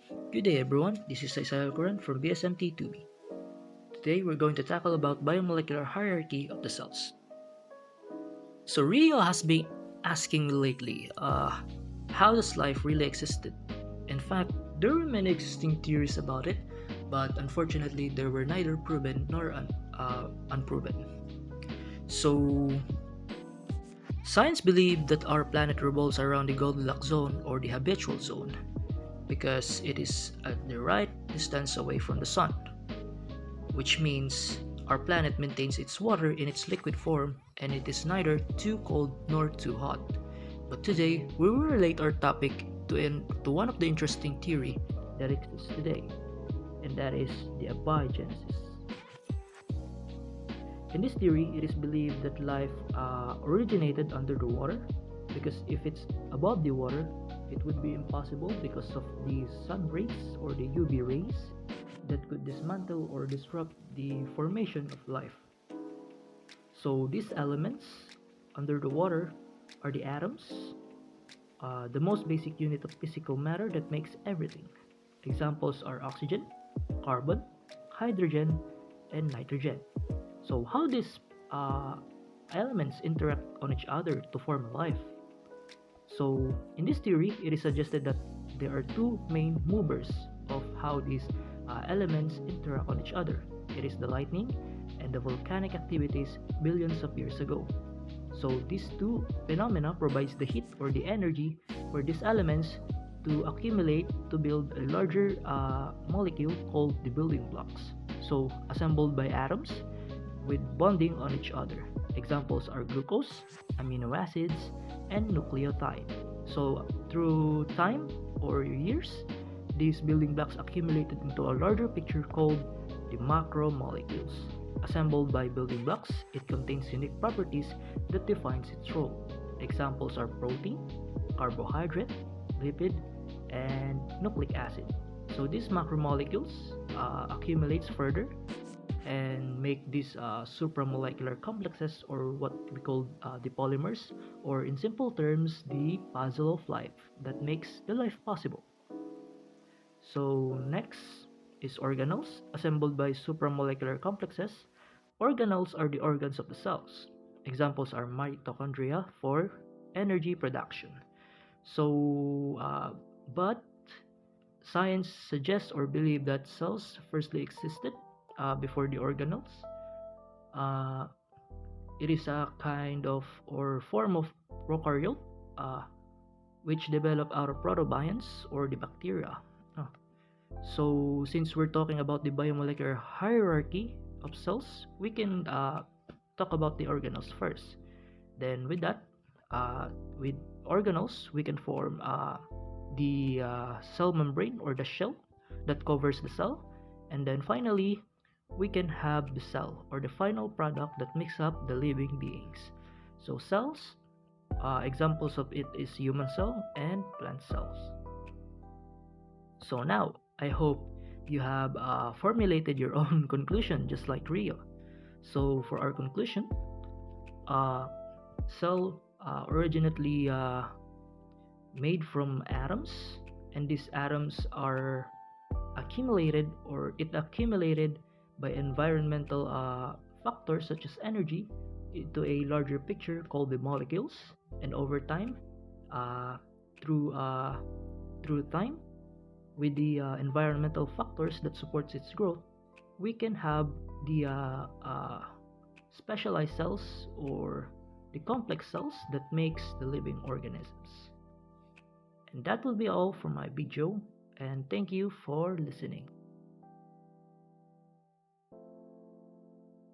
Good day everyone, this is Isaiah Kuran from BSMT2B. Today we're going to tackle about biomolecular hierarchy of the cells. So Rio has been asking me lately, how does life really existed? In fact, there were many existing theories about it, but unfortunately they were neither proven nor unproven. So science believed that our planet revolves around the Goldilocks zone or the habitual zone because it is at the right distance away from the sun, which means our planet maintains its water in its liquid form and it is neither too cold nor too hot. But today, we will relate our topic to one of the interesting theory that exists today, and that is the abiogenesis. In this theory, it is believed that life originated under the water because if it's above the water, it would be impossible because of the sun rays or the UV rays that could dismantle or disrupt the formation of life. So these elements under the water are the atoms, the most basic unit of physical matter that makes everything. Examples are oxygen, carbon, hydrogen, and nitrogen. So how these elements interact on each other to form life? So in this theory, it is suggested that there are two main movers of how these elements interact on each other. It is the lightning and the volcanic activities billions of years ago. So these two phenomena provides the heat or the energy for these elements to accumulate to build a larger molecule called the building blocks. So assembled by atoms with bonding on each other. Examples are glucose, amino acids, and nucleotide. So through time or years, these building blocks accumulated into a larger picture called the macromolecules. Assembled by building blocks, it contains unique properties that defines its role. Examples are protein, carbohydrate, lipid, and nucleic acid. So these macromolecules accumulates further and make these supramolecular complexes, or what we call the polymers, or in simple terms, the puzzle of life that makes the life possible. So next is organelles, assembled by supramolecular complexes. Organelles are the organs of the cells. Examples are mitochondria for energy production. So, but science suggests or believes that cells firstly existed before the organelles. Uh, it is a kind of or form of prokaryote which develop out of protobionts or the bacteria. Uh, so since we're talking about the biomolecular hierarchy of cells, we can talk about the organelles first. Then with that, with organelles, we can form the cell membrane or the shell that covers the cell. And then finally, we can have the cell or the final product that makes up the living beings. So cells, examples of it is human cell and plant cells. So now, I hope you have formulated your own conclusion just like Rio. So for our conclusion, cell originally made from atoms, and these atoms are accumulated or it accumulated by environmental factors such as energy into a larger picture called the molecules, and over time uh, through through time with the environmental factors that supports its growth, we can have the specialized cells or the complex cells that makes the living organisms. And that will be all for my video, and thank you for listening.